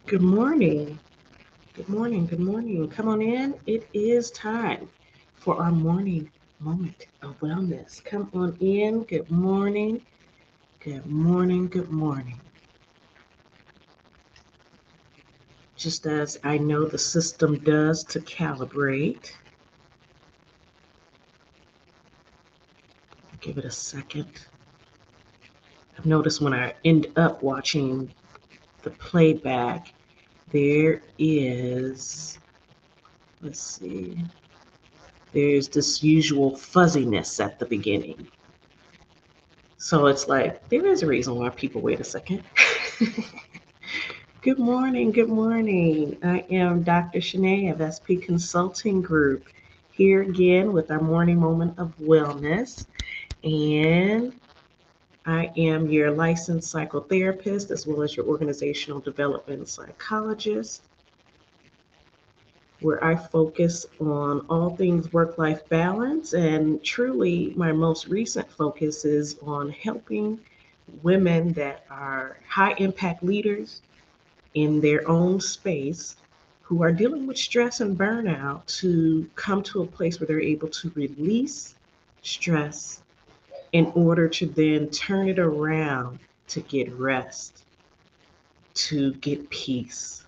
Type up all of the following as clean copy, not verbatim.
Good morning. Good morning. Good morning. Come on in. It is time for our morning moment of wellness. Come on in. Good morning. Good morning. Good morning. Just as I know the system does to calibrate, give it a second. I've noticed when I end up watching the playback, there is, let's see, there's this usual fuzziness at the beginning. So it's like, there is a reason why people wait a second. Good morning. Good morning. I am Dr. Shanae of SP Consulting Group, here again with our morning moment of wellness. And I am your licensed psychotherapist as well as your organizational development psychologist, where I focus on all things work life balance. And truly, my most recent focus is on helping women that are high impact leaders in their own space who are dealing with stress and burnout to come to a place where they're able to release stress in order to then turn it around to get rest, to get peace,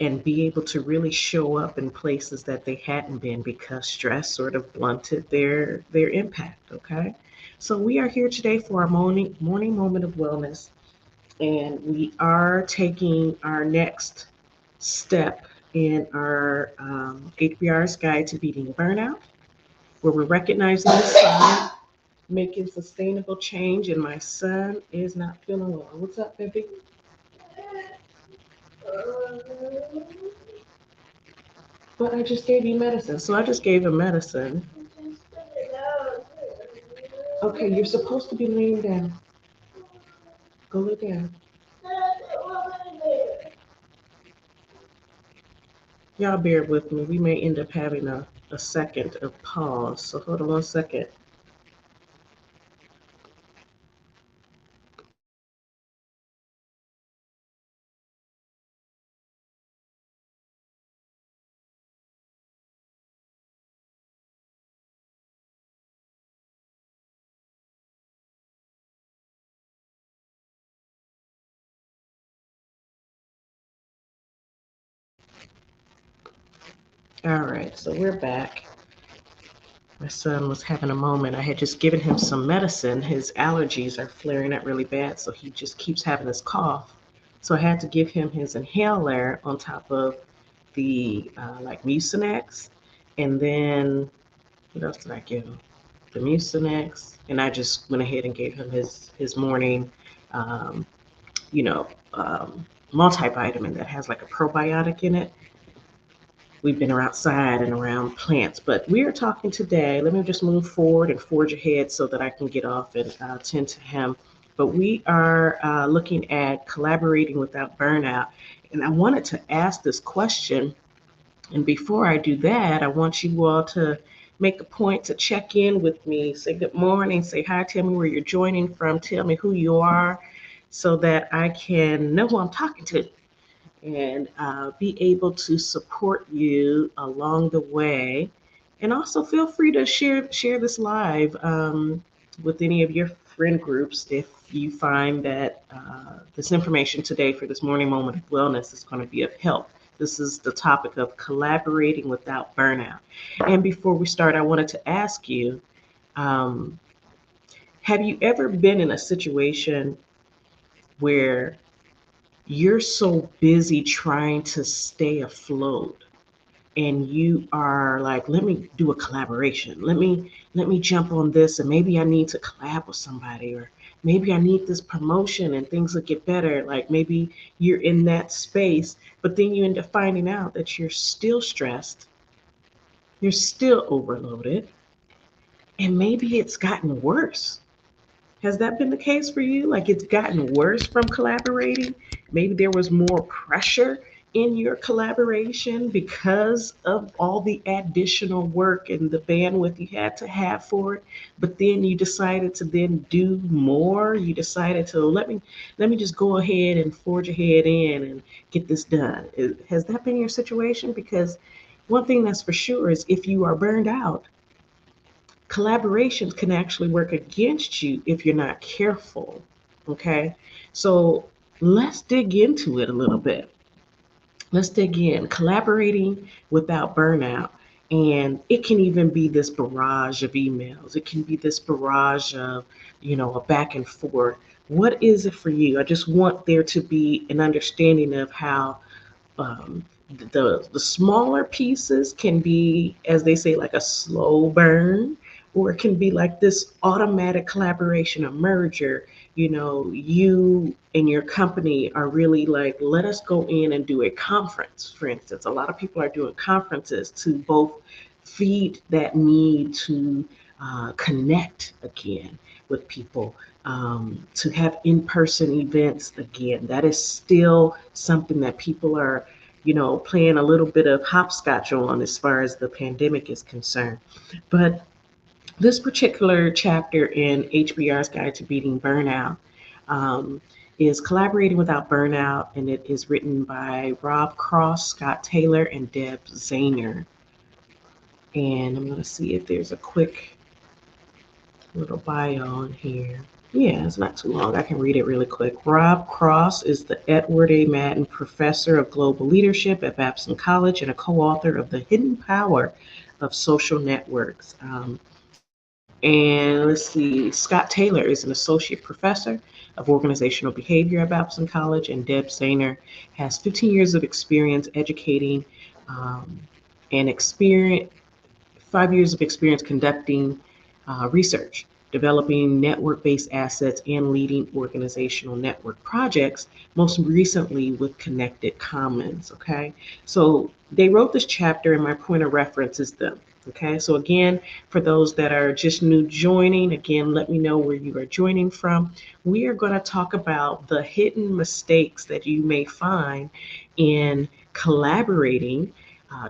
and be able to really show up in places that they hadn't been because stress sort of blunted their impact. Okay, so we are here today for our morning moment of wellness, and we are taking our next step in our HBR's Guide to Beating Burnout, where we're recognizing the sign, making sustainable change, and my son is not feeling well. What's up, baby? But I just gave you medicine. So I just gave him medicine. Okay, you're supposed to be laying down. Go lay down. Y'all bear with me. We may end up having a second of pause. So hold on 1 second. All right, so we're back. My son was having a moment. I had just given him some medicine. His allergies are flaring up really bad, so he just keeps having this cough. So I had to give him his inhaler on top of the like Mucinex, and then what else did I give him? The Mucinex, and I just went ahead and gave him his morning, um, you know, multivitamin that has like a probiotic in it. We've been outside and around plants, but we are talking today. Let me just move forward and forge ahead so that I can get off and tend to him. But we are looking at collaborating without burnout. And I wanted to ask this question. And before I do that, I want you all to make a point to check in with me. Say good morning, say hi, tell me where you're joining from, tell me who you are so that I can know who I'm talking to and be able to support you along the way. And also feel free to share this live with any of your friend groups if you find that this information today for this morning moment of wellness is going to be of help. This is the topic of collaborating without burnout. And before we start, I wanted to ask you, um, have you ever been in a situation where you're so busy trying to stay afloat and you are like, let me do a collaboration, let me jump on this, and maybe I need to collab with somebody, or maybe I need this promotion and things will get better. Like maybe you're in that space, but then you end up finding out that you're still stressed, you're still overloaded, and maybe it's gotten worse. Has that been the case for you? Like it's gotten worse from collaborating? Maybe there was more pressure in your collaboration because of all the additional work and the bandwidth you had to have for it, but then you decided to then do more. You decided to let me just go ahead and forge ahead in and get this done. Has that been your situation? Because one thing that's for sure is if you are burned out, collaborations can actually work against you if you're not careful. Okay, so let's dig into it a little bit. Let's dig in. Collaborating without burnout. And it can even be this barrage of emails. It can be this barrage of, a back and forth. What is it for you? I just want there to be an understanding of how the smaller pieces can be, as they say, like a slow burn, or it can be like this automatic collaboration, a merger. You and your company are really like, let us go in and do a conference, for instance. A lot of people are doing conferences to both feed that need to connect again with people, to have in-person events again. That is still something that people are, playing a little bit of hopscotch on as far as the pandemic is concerned. But this particular chapter in HBR's Guide to Beating Burnout um, is Collaborating Without Burnout, and it is written by Rob Cross, Scott Taylor, and Deb Zahner. And I'm going to see if there's a quick little bio in here. Yeah, it's not too long. I can read it really quick. Rob Cross is the Edward A. Madden Professor of Global Leadership at Babson College and a co-author of The Hidden Power of Social Networks. And let's see, Scott Taylor is an associate professor of organizational behavior at Babson College, and Deb Zahner has 15 years of experience educating um, and experience 5 years of experience conducting research, developing network based assets, and leading organizational network projects, most recently with Connected Commons. Okay, so they wrote this chapter, and my point of reference is them. Okay, so again, for those that are just new joining, again, let me know where you are joining from. We are going to talk about the hidden mistakes that you may find in collaborating,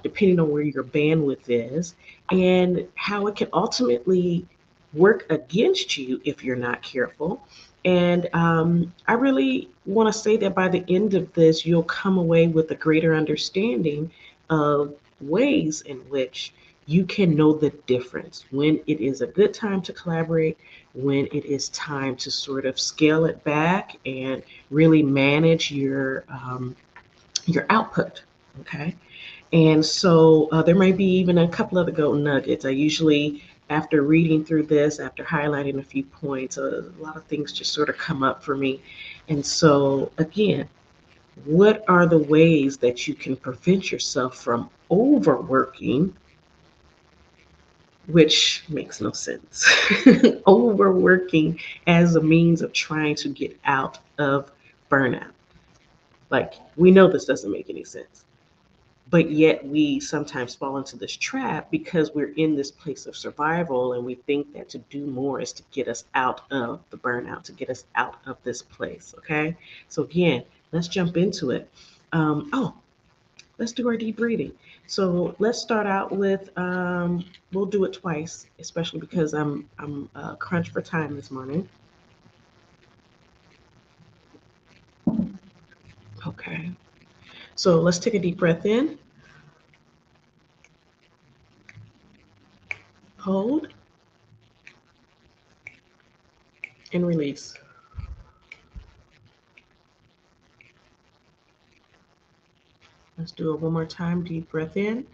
depending on where your bandwidth is, and how it can ultimately work against you if you're not careful. And I really want to say that by the end of this, you'll come away with a greater understanding of ways in which you can know the difference when it is a good time to collaborate, when it is time to sort of scale it back and really manage your output. Okay. And so there might be even a couple of the golden nuggets. I usually, after reading through this, after highlighting a few points, a lot of things just sort of come up for me. And so, again, what are the ways that you can prevent yourself from overworking, which makes no sense? Overworking as a means of trying to get out of burnout. Like, we know this doesn't make any sense. But yet we sometimes fall into this trap because we're in this place of survival and we think that to do more is to get us out of the burnout, to get us out of this place. Okay. So again, let's jump into it. Oh, let's do our deep breathing. So let's start out with, we'll do it twice, especially because I'm crunched for time this morning. Okay. So let's take a deep breath in, hold, and release. Let's do it one more time. Deep breath in,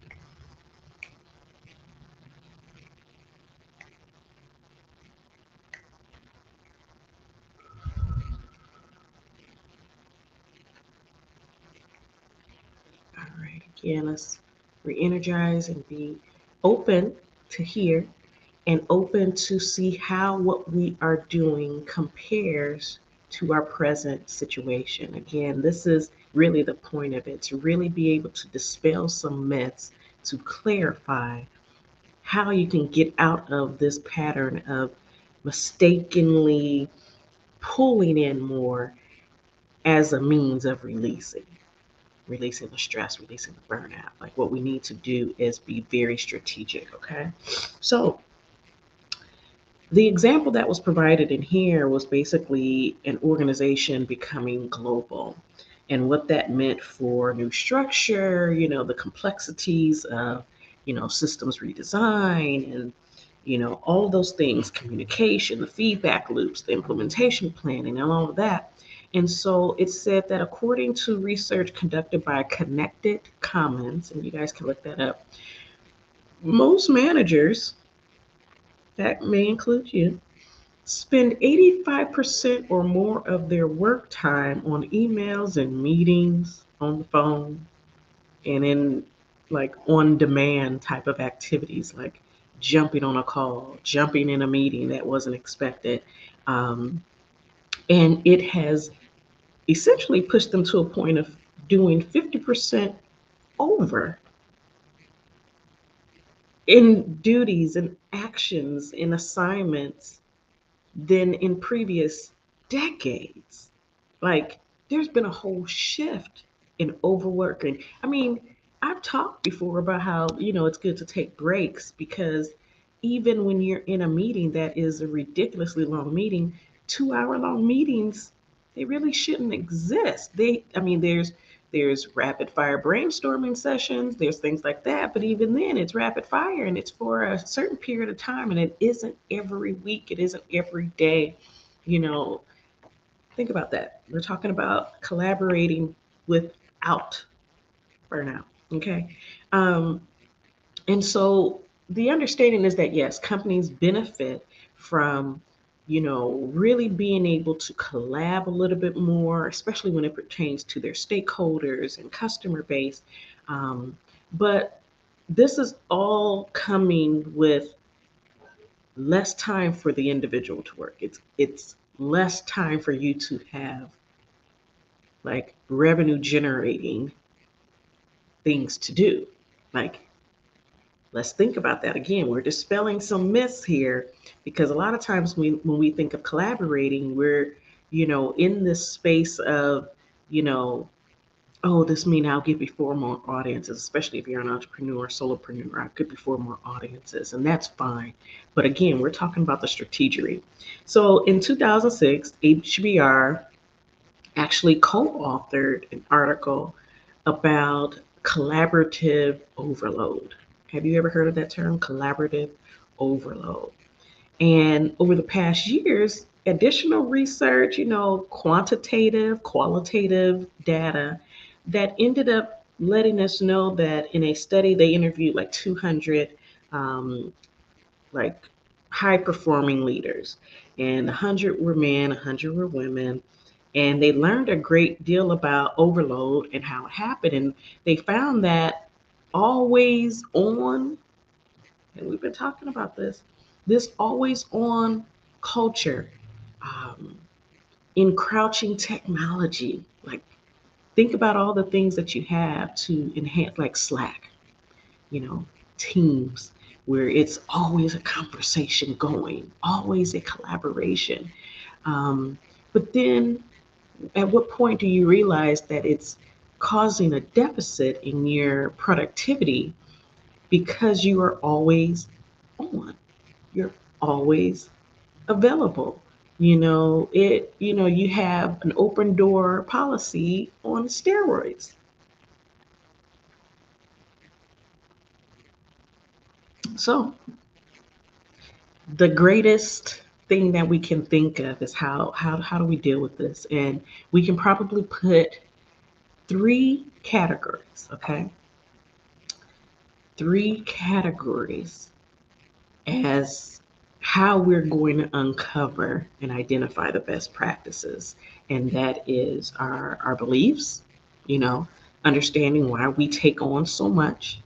all right, again, let's re energize and be open to hear and open to see how what we are doing compares to our present situation. Again, this is really the point of it, to really be able to dispel some myths, to clarify how you can get out of this pattern of mistakenly pulling in more as a means of releasing. releasing the stress, releasing the burnout. Like what we need to do is be very strategic, okay? So the example that was provided in here was basically an organization becoming global and what that meant for new structure, the complexities of, systems redesign and, all of those things, communication, the feedback loops, the implementation planning, and all of that. And so it said that according to research conducted by Connected Commons, and you guys can look that up, most managers, that may include you, spend 85% or more of their work time on emails and meetings, on the phone, and in like on demand type of activities like jumping on a call, jumping in a meeting that wasn't expected. Um, and it has essentially pushed them to a point of doing 50% over in duties and actions and assignments than in previous decades. Like, there's been a whole shift in overworking. I mean, I've talked before about how, it's good to take breaks because even when you're in a meeting that is a ridiculously long meeting, 2 hour long meetings, they really shouldn't exist. There's rapid fire brainstorming sessions, there's things like that, but even then it's rapid fire and it's for a certain period of time and it isn't every week, it isn't every day. You know, think about that. We're talking about collaborating without burnout. Okay. Um, and so the understanding is that yes, companies benefit from, really being able to collab a little bit more, especially when it pertains to their stakeholders and customer base. But this is all coming with less time for the individual to work. It's less time for you to have like revenue generating things to do. Like, let's think about that again. We're dispelling some myths here because a lot of times when we think of collaborating, we're, in this space of, you know, oh, this means I'll get before more audiences, especially if you're an entrepreneur, solopreneur, I get before more audiences, and that's fine. But again, we're talking about the strategy. So in 2006, HBR actually co-authored an article about collaborative overload. Have you ever heard of that term, collaborative overload? And over the past years, additional research, quantitative, qualitative data that ended up letting us know that in a study they interviewed like 200 um, like high performing leaders, and 100 were men, 100 were women, and they learned a great deal about overload and how it happened. And they found that always on, and we've been talking about this always on culture, um, encroaching technology. Like, think about all the things that you have to enhance, like Slack, you know, Teams, where it's always a conversation going, always a collaboration. But then at what point do you realize that it's causing a deficit in your productivity because you are always on? You're always available. You have an open door policy on steroids. So the greatest thing that we can think of is how do we deal with this? And we can probably put three categories, okay? Three categories as how we're going to uncover and identify the best practices. And that is our beliefs, you know, understanding why we take on so much.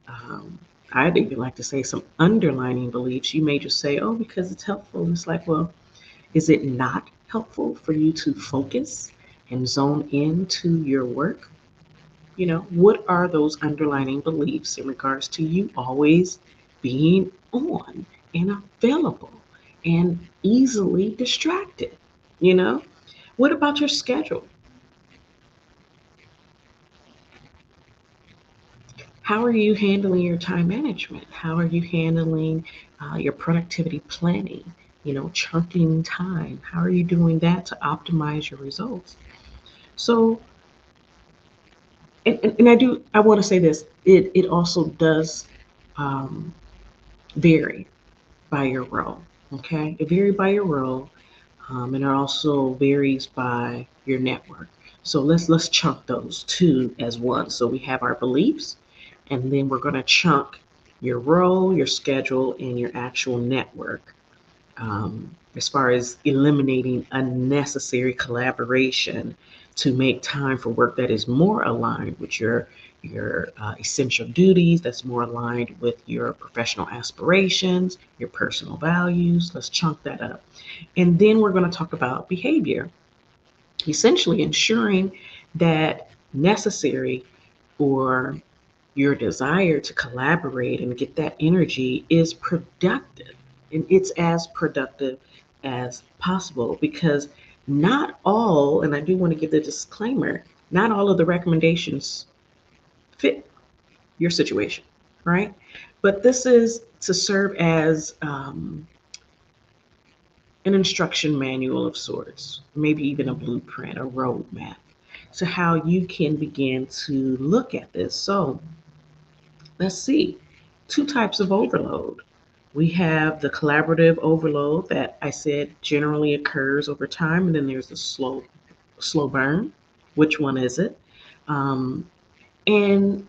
Um, I'd even like to say some underlining beliefs. You may just say, oh, because it's helpful. And it's like, well, is it not helpful for you to focus and zone into your work? What are those underlining beliefs in regards to you always being on and available and easily distracted? You know, what about your schedule? How are you handling your time management? How are you handling your productivity planning? Chunking time. How are you doing that to optimize your results? So, and I want to say this. It also does um, vary by your role. Okay, it varies by your role, and it also varies by your network. So let's chunk those two as one. So we have our beliefs, and then we're going to chunk your role, your schedule, and your actual network. As far as eliminating unnecessary collaboration to make time for work that is more aligned with your essential duties, that's more aligned with your professional aspirations, your personal values. Let's chunk that up. And then we're going to talk about behavior, essentially ensuring that necessary or your desire to collaborate and get that energy is productive, and it's as productive as possible, because not all, and I do want to give the disclaimer, not all of the recommendations fit your situation, right? But this is to serve as an instruction manual of sorts, maybe even a blueprint, a roadmap to how you can begin to look at this. So let's see. Two types of overload. We have the collaborative overload that I said generally occurs over time, and then there's the slow burn. Which one is it? Um, and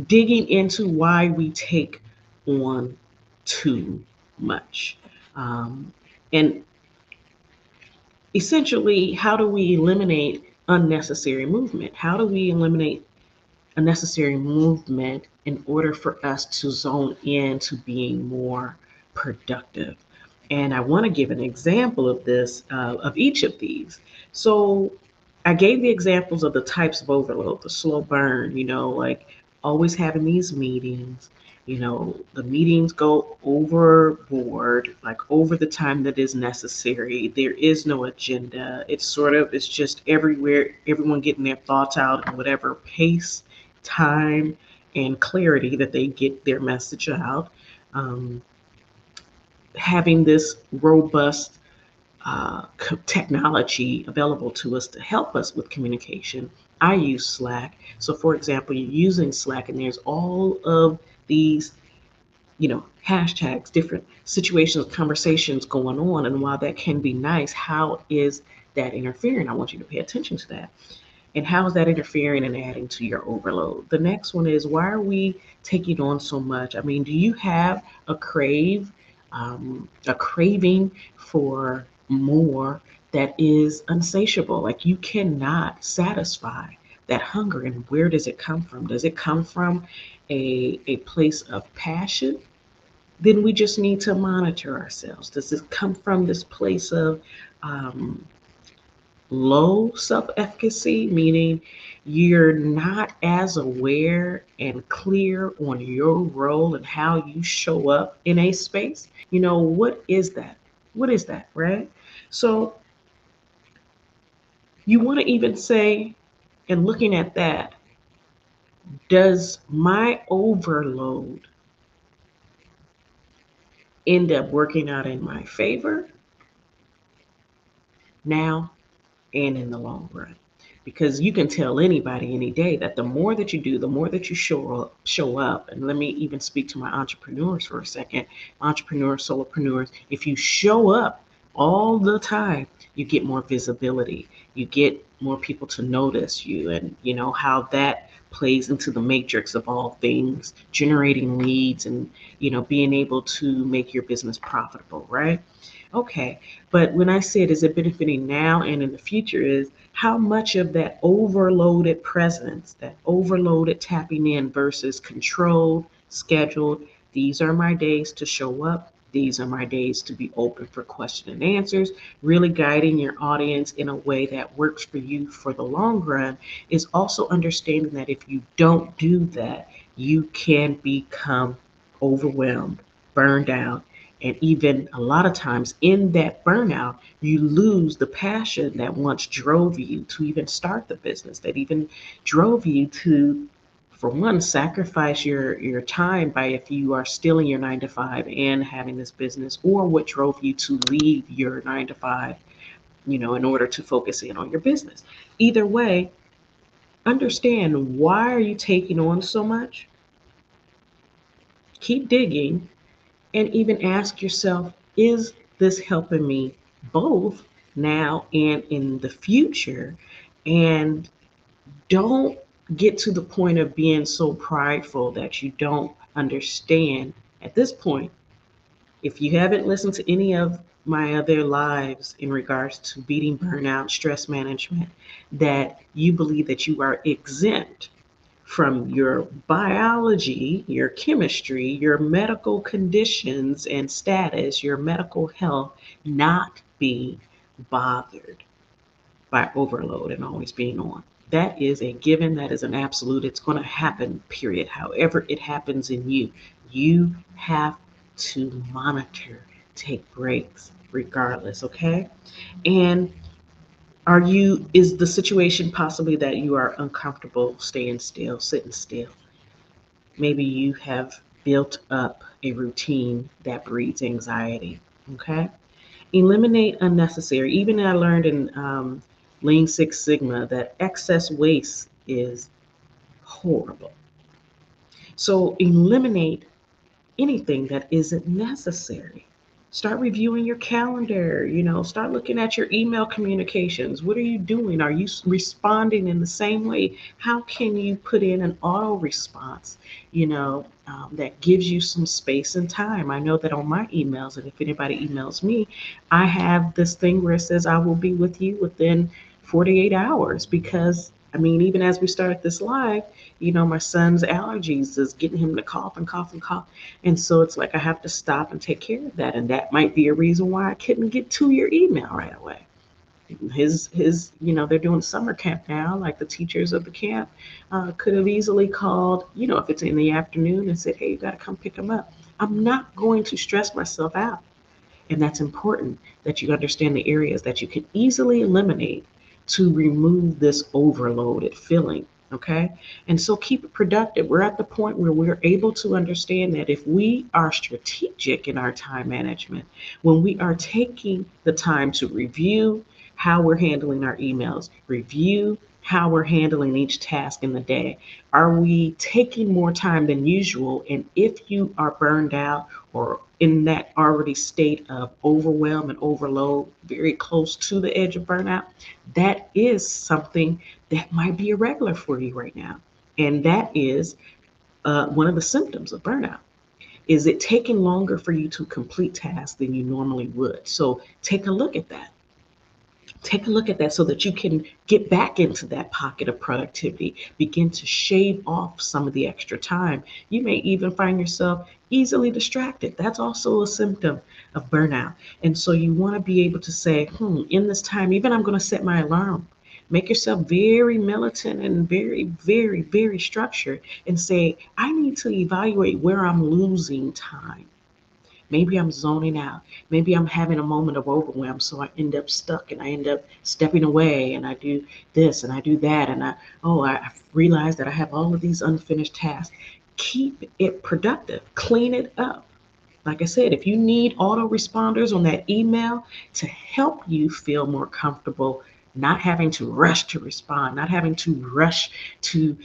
digging into why we take on too much. And essentially, how do we eliminate unnecessary movement? How do we eliminate unnecessary movement in order for us to zone in to being more productive? And I want to give an example of this, of each of these. So I gave the examples of the types of overload, the slow burn, like always having these meetings. The meetings go overboard, like over the time that is necessary. There is no agenda. It's just everywhere, everyone getting their thoughts out in whatever pace, time, and clarity that they get their message out. Um, Having this robust technology available to us to help us with communication. I use Slack. So, for example, you're using Slack, and there's all of these, hashtags, different situations, conversations going on. And while that can be nice, how is that interfering? I want you to pay attention to that. And how is that interfering and adding to your overload? The next one is, why are we taking on so much? I mean, do you have a craving for more that is unsatiable? Like you cannot satisfy that hunger. And where does it come from? Does it come from a place of passion? Then we just need to monitor ourselves. Does it come from this place of um, low self efficacy, meaning you're not as aware and clear on your role and how you show up in a space? What is that? What is that, right? So you want to even say, and looking at that, does my overload end up working out in my favor now and in the long run? Because you can tell anybody any day that the more that you do, the more that you show up. And let me even speak to my entrepreneurs for a second. Entrepreneurs, solopreneurs, if you show up all the time, you get more visibility. You get more people to notice you, and you know how that plays into the matrix of all things, generating leads and being able to make your business profitable, right? Okay, but when I said is it benefiting now and in the future, is how much of that overloaded presence, that overloaded tapping in versus controlled, scheduled, these are my days to show up. These are my days to be open for question and answers, really guiding your audience in a way that works for you for the long run, is also understanding that if you don't do that, you can become overwhelmed, burned out, and even a lot of times in that burnout, you lose the passion that once drove you to even start the business, that even drove you to for one, sacrifice your time by if you are still in your 9 to 5 and having this business, or what drove you to leave your 9 to 5, in order to focus in on your business. Either way, understand why are you taking on so much? Keep digging and even ask yourself, is this helping me both now and in the future? And don't get to the point of being so prideful that you don't understand at this point. If you haven't listened to any of my other lives in regards to beating burnout, stress management, that you believe that you are exempt from your biology, your chemistry, your medical conditions and status, your medical health not being bothered by overload and always being on. That is a given, that is an absolute. It's going to happen, period. However, it happens in you. You have to monitor, take breaks, regardless, okay? And is the situation possibly that you are uncomfortable staying still, sitting still? Maybe you have built up a routine that breeds anxiety, okay? Eliminate unnecessary. Even I learned in Lean Six Sigma that excess waste is horrible. So eliminate anything that isn't necessary. Start reviewing your calendar, start looking at your email communications. What are you doing? Are you responding in the same way? How can you put in an auto response, that gives you some space and time? I know that on my emails, and if anybody emails me, I have this thing where it says I will be with you within 48 hours because I mean, even as we started this live, my son's allergies is getting him to cough and cough and cough. And so it's like I have to stop and take care of that. And that might be a reason why I couldn't get to your email right away. They're doing summer camp now, like the teachers of the camp could have easily called, if it's in the afternoon and said, hey, you got to come pick them up. I'm not going to stress myself out. And that's important that you understand the areas that you can easily eliminate to remove this overloaded feeling. Okay. And so keep it productive. We're at the point where we're able to understand that if we are strategic in our time management, when we are taking the time to review how we're handling our emails, review how we're handling each task in the day, are we taking more time than usual? And if you are burned out or in that already state of overwhelm and overload, very close to the edge of burnout, that is something that might be irregular for you right now. And that is one of the symptoms of burnout. Is it taking longer for you to complete tasks than you normally would? So take a look at that. Take a look at that so that you can get back into that pocket of productivity. Begin to shave off some of the extra time. You may even find yourself easily distracted. That's also a symptom of burnout. And so you want to be able to say, in this time, even I'm going to set my alarm. Make yourself very militant and very, very, very structured and say, I need to evaluate where I'm losing time. Maybe I'm zoning out. Maybe I'm having a moment of overwhelm. So I end up stuck and I end up stepping away and I do this and I do that. And I realize that I have all of these unfinished tasks. Keep it productive. Clean it up. Like I said, if you need autoresponders on that email to help you feel more comfortable, not having to rush to respond, not having to rush to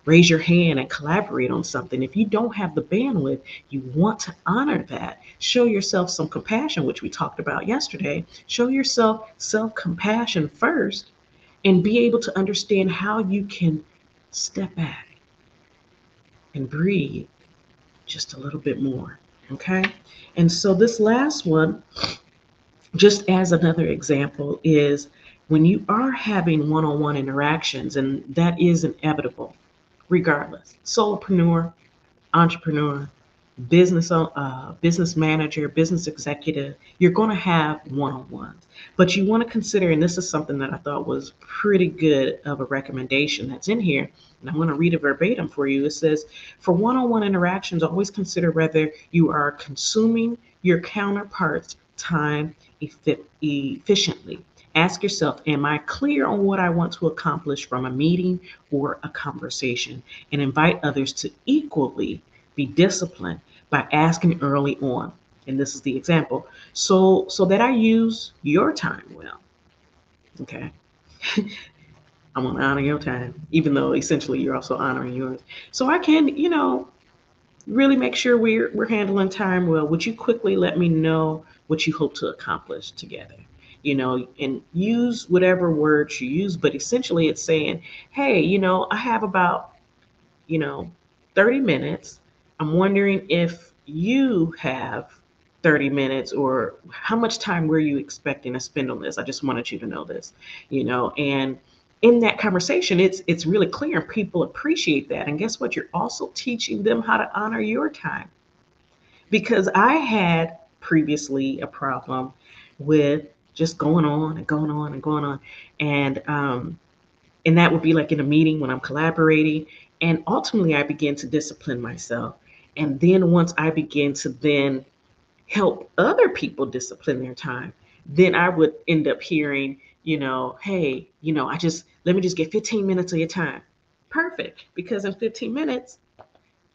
raise your hand and collaborate on something. If you don't have the bandwidth, you want to honor that. Show yourself some compassion, which we talked about yesterday. Show yourself self-compassion first and be able to understand how you can step back and breathe just a little bit more. Okay. And so this last one, just as another example, is when you are having one-on-one interactions, and that is inevitable, regardless. Solopreneur, entrepreneur, business manager, business executive, you're going to have one-on-ones. But you want to consider, and this is something that I thought was pretty good of a recommendation that's in here, and I'm going to read it verbatim for you. It says, for one-on-one interactions, always consider whether you are consuming your counterpart's time efficiently Ask yourself, am I clear on what I want to accomplish from a meeting or a conversation? And invite others to equally be disciplined by asking early on. And this is the example. So that I use your time well. Okay. I'm gonna honor your time, even though essentially you're also honoring yours. So I can, really make sure we're handling time well. Would you quickly let me know what you hope to accomplish together? And use whatever words you use, but essentially it's saying, hey, I have about, you know, 30 minutes. I'm wondering if you have 30 minutes, or how much time were you expecting to spend on this? I just wanted you to know this, and in that conversation, it's really clear and people appreciate that. And guess what? You're also teaching them how to honor your time. Because I had previously a problem with just going on and going on and going on. And that would be like in a meeting when I'm collaborating. And ultimately, I began to discipline myself. And then once I began to then help other people discipline their time, then I would end up hearing, hey, let me just get 15 minutes of your time. Perfect. Because in 15 minutes,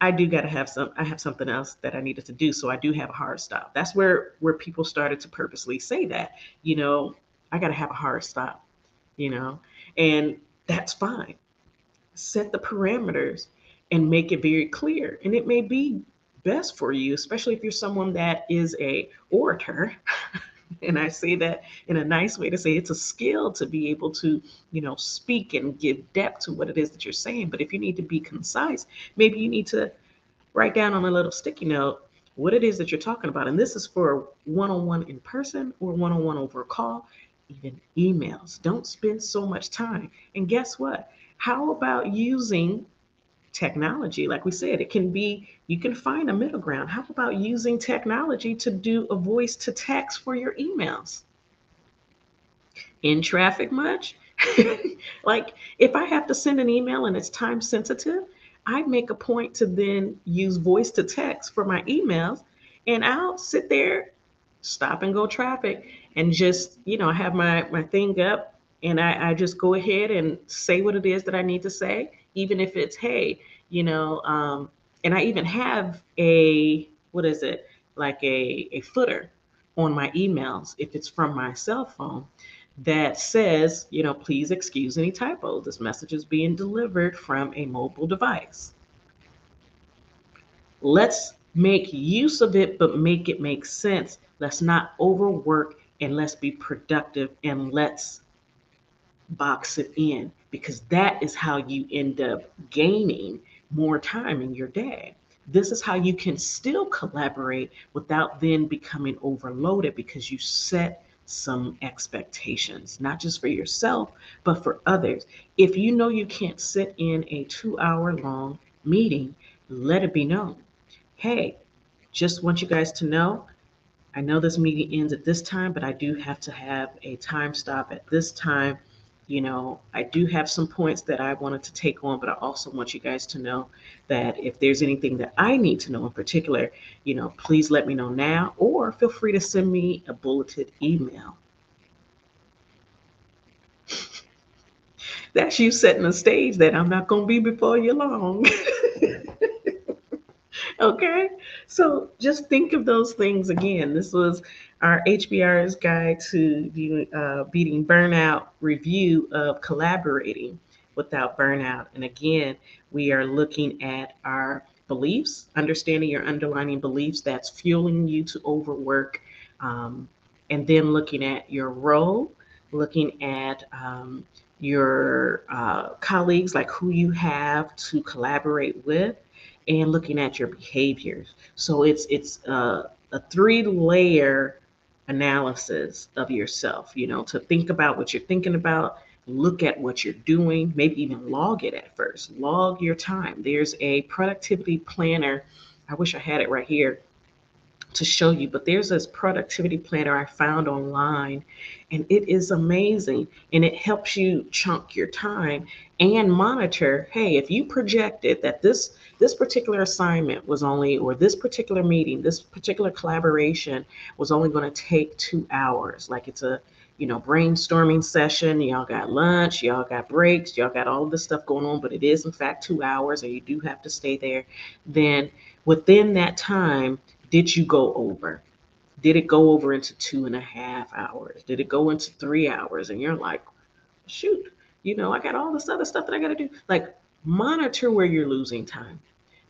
I have something else that I needed to do. So I do have a hard stop. That's where people started to purposely say that, you know, I gotta have a hard stop, you know, and that's fine. Set the parameters and make it very clear. And it may be best for you, especially if you're someone that is a orator. And I say that in a nice way to say it's a skill to be able to, speak and give depth to what it is that you're saying. But if you need to be concise, maybe you need to write down on a little sticky note what it is that you're talking about. And this is for one-on-one in person or one-on-one over a call, even emails. Don't spend so much time. And guess what? How about using technology? Like we said, you can find a middle ground. How about using technology to do a voice to text for your emails? In traffic much? Like if I have to send an email and it's time sensitive, I make a point to then use voice to text for my emails, and I'll sit there, stop and go traffic, and just, have my thing up, and I just go ahead and say what it is that I need to say, even if it's, hey, and I even have what is it, like a footer on my emails if it's from my cell phone that says, please excuse any typos. This message is being delivered from a mobile device. Let's make use of it, but make it make sense. Let's not overwork, and let's be productive, and let's box it in, because that is how you end up gaining more time in your day. This is how you can still collaborate without then becoming overloaded, because you set some expectations, not just for yourself, but for others. If you know you can't sit in a 2 hour long meeting, let it be known. Hey, just want you guys to know, I know this meeting ends at this time, but I do have to have a time stop at this time. I do have some points that I wanted to take on, but I also want you guys to know that if there's anything that I need to know in particular, please let me know now, or feel free to send me a bulleted email. That's you setting the stage that I'm not going to be before you long. Okay, so just think of those things again. This was our HBR's guide to beating burnout review of collaborating without burnout. And again, we are looking at our beliefs, understanding your underlying beliefs that's fueling you to overwork, and then looking at your role, looking at your colleagues, like who you have to collaborate with, and looking at your behaviors. So it's a 3 layer analysis of yourself, to think about what you're thinking about, look at what you're doing, maybe even log it at first. Log your time. There's a productivity planner. I wish I had it right here to show you, but there's this productivity planner I found online, and it is amazing, and it helps you chunk your time and monitor, hey, if you projected that this particular assignment was only, or this particular meeting, this particular collaboration was only going to take 2 hours, like it's a brainstorming session. Y'all got lunch, y'all got breaks, y'all got all of this stuff going on, but it is in fact 2 hours and you do have to stay there. Then within that time, did you go over? Did it go over into 2.5 hours? Did it go into 3 hours? And you're like, shoot, I got all this other stuff that I got to do. Like, monitor where you're losing time.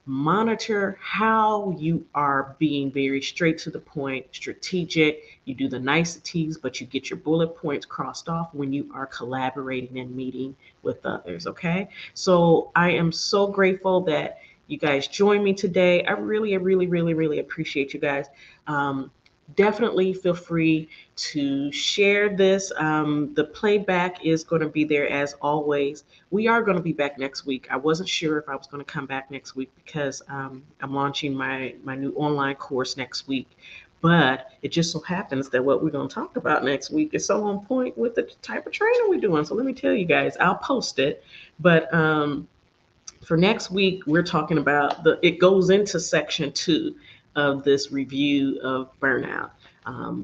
Monitor how you are being very straight to the point, strategic. You do the niceties, but you get your bullet points crossed off when you are collaborating and meeting with others. Okay. So I am so grateful that you guys joined me today. I really, really, really, really appreciate you guys. Um, Definitely feel free to share this. The playback is going to be there as always. We are going to be back next week. I wasn't sure if I was going to come back next week because I'm launching my new online course next week. But it just so happens that what we're going to talk about next week is so on point with the type of training we're doing. So let me tell you guys, I'll post it. But for next week, we're talking about it goes into section 2 of this review of burnout,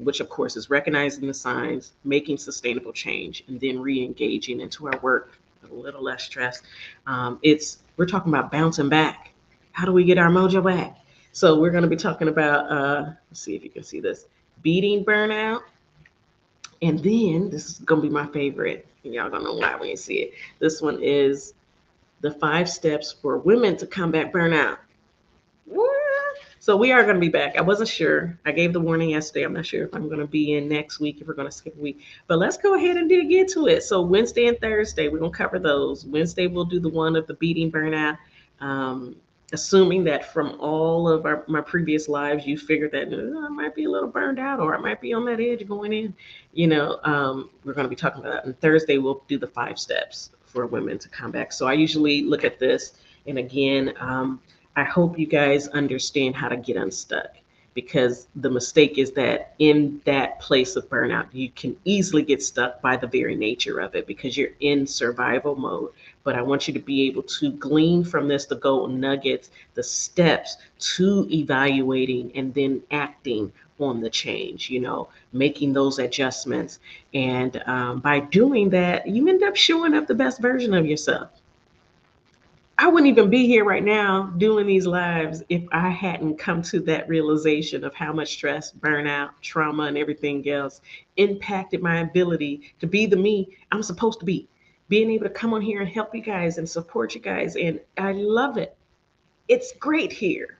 which of course is recognizing the signs, making sustainable change, and then re-engaging into our work with a little less stress. We're talking about bouncing back. How do we get our mojo back? So we're going to be talking about, let's see if you can see this, beating burnout. And then this is going to be my favorite. And y'all going to know why when you see it. This one is the 5 steps for women to combat burnout. What? So we are going to be back. I wasn't sure. I gave the warning yesterday. I'm not sure if I'm going to be in next week, if we're going to skip a week. But let's go ahead and dig into it. So Wednesday and Thursday, we're going to cover those. Wednesday, we'll do the one of the beating burnout. Assuming that from all of my previous lives, you figured that I might be a little burned out or I might be on that edge going in. We're going to be talking about that. And Thursday, we'll do the 5 steps for women to come back. So I usually look at this. And again, I hope you guys understand how to get unstuck, because the mistake is that in that place of burnout, you can easily get stuck by the very nature of it because you're in survival mode. But I want you to be able to glean from this the golden nuggets, the steps to evaluating and then acting on the change, making those adjustments. And by doing that, you end up showing up the best version of yourself. I wouldn't even be here right now doing these lives if I hadn't come to that realization of how much stress, burnout, trauma, and everything else impacted my ability to be the me I'm supposed to be. Being able to come on here and help you guys and support you guys. And I love it. It's great here.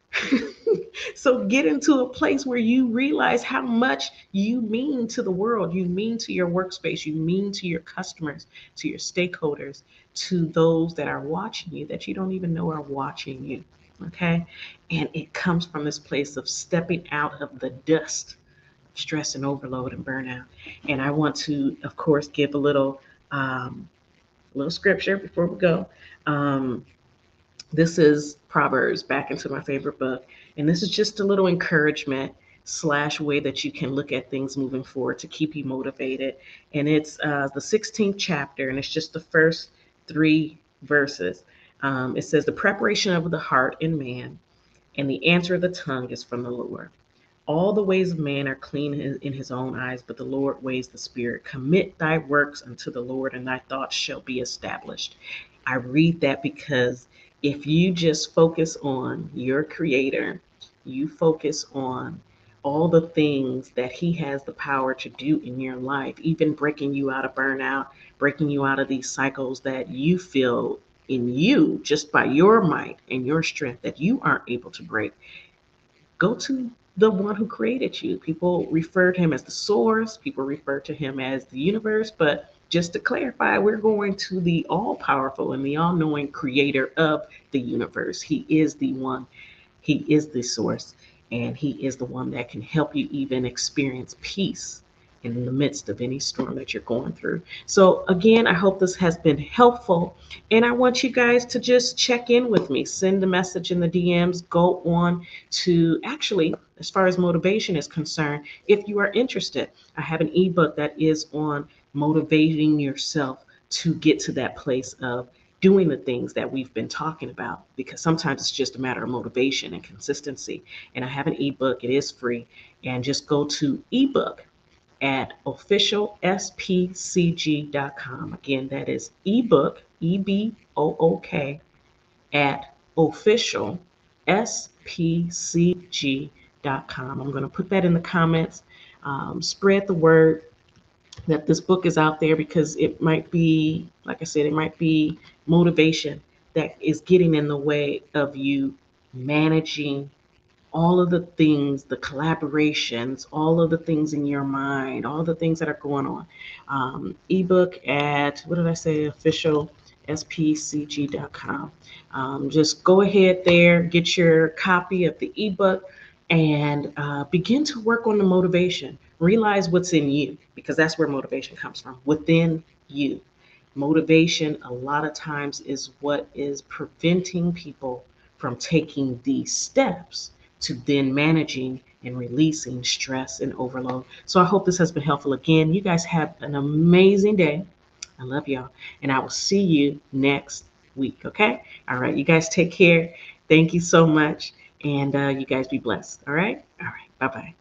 So get into a place where you realize how much you mean to the world, you mean to your workspace, you mean to your customers, to your stakeholders, to those that are watching you that you don't even know are watching you. Okay. And it comes from this place of stepping out of the dust, stress and overload and burnout. And I want to, of course, give a little scripture before we go. Um, this is Proverbs, back into my favorite book. And this is just a little encouragement slash way that you can look at things moving forward to keep you motivated. And it's the 16th chapter, and it's just the first 3 verses. It says, the preparation of the heart in man and the answer of the tongue is from the Lord. All the ways of man are clean in his own eyes, but the Lord weighs the spirit. Commit thy works unto the Lord, and thy thoughts shall be established. I read that because if you just focus on your creator, you focus on all the things that he has the power to do in your life, even breaking you out of burnout, breaking you out of these cycles that you feel in you just by your might and your strength that you aren't able to break. Go to the one who created you. People refer to him as the source, people refer to him as the universe, but just to clarify, we're going to the all powerful and the all knowing creator of the universe. He is the one, he is the source, and he is the one that can help you even experience peace in the midst of any storm that you're going through. So, again, I hope this has been helpful. And I want you guys to just check in with me, send a message in the DMs, go on to actually, as far as motivation is concerned, if you are interested, I have an ebook that is on motivating yourself to get to that place of doing the things that we've been talking about, because sometimes it's just a matter of motivation and consistency. And I have an ebook, it is free, and just go to ebook at officialspcg.com. Again, that is ebook, EBOOK, at officialspcg.com. I'm going to put that in the comments. Spread the word that this book is out there, because it might be, like I said, it might be motivation that is getting in the way of you managing all of the things, the collaborations, all of the things in your mind, all the things that are going on. Ebook at, what did I say, official spcg.com. Just go ahead there, get your copy of the ebook, and begin to work on the motivation. Realize what's in you, because that's where motivation comes from, within you. Motivation, a lot of times, is what is preventing people from taking these steps to then managing and releasing stress and overload. So I hope this has been helpful. Again, you guys have an amazing day. I love y'all. And I will see you next week. Okay? All right. You guys take care. Thank you so much. And you guys be blessed. All right? All right. Bye bye.